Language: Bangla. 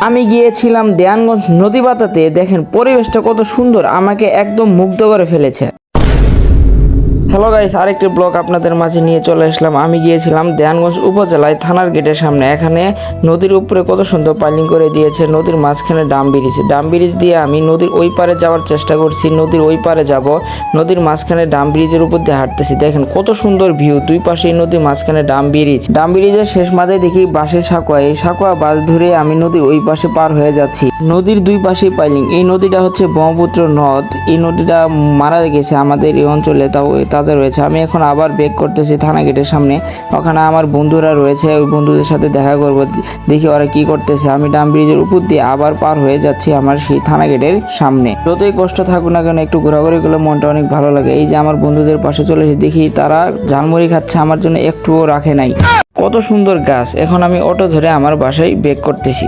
আমি গিয়েছিলাম দেয়ানগঞ্জ নদী পাতাতে। দেখেন পরিবেশটা কত সুন্দর, আমাকে একদম মুগ্ধ করে ফেলেছে। হ্যালো গাইস, আরেকটি ব্লগ আপনাদের মাঝে নিয়ে চলে আসলাম। আমি গিয়েছিলাম দেয়ানগঞ্জ উপজেলায় থানার গেটের সামনে। এখানে নদীর উপরে কত সুন্দর পাইলিং করে দিয়েছে, নদীর মাঝখানে ডাম ব্রিজ দিয়ে আমি নদীর ওই পারে যাওয়ার চেষ্টা করছি। নদীর ওই পারে যাব, নদীর মাঝখানে ডাম ব্রিজের উপর দিয়ে হাঁটতেছি। দেখেন কত সুন্দর ভিউ, দুই পাশেই নদীর মাঝখানে ডাম ব্রিজের শেষ মাথায় দেখি বাঁশের সাঁকোয়া, এই সাঁকোয়া বাস ধরে আমি নদীর ওই পাশে পার হয়ে যাচ্ছি। নদীর দুই পাশেই পাইলিং। এই নদীটা হচ্ছে ব্রহ্মপুত্র নদ। এই নদীটা মারা গেছে আমাদের এই অঞ্চলে, তাও তাজা রয়েছে। আমি এখন আবার বেক করতেছি থানা গেটের সামনে। ওখানে আমার বন্ধুরা রয়েছে, ওই বন্ধুদের সাথে দেখা করব, দেখি ওরা কি করতেছে। আমি ডাম ব্রিজের উপর দিয়ে আবার পার হয়ে যাচ্ছি আমার সেই থানা গেটের সামনে। যতই কষ্ট থাকুক না কেন, একটু ঘোরাঘুরি করলে মনটা অনেক ভালো লাগে। এই যে আমার বন্ধুদের পাশে চলে এসে দেখি তারা ঝালমুড়ি খাচ্ছে, আমার জন্য একটুও রাখে নাই। কত সুন্দর গাছ। এখন আমি অটো ধরে আমার বাসায় বেক করতেছি।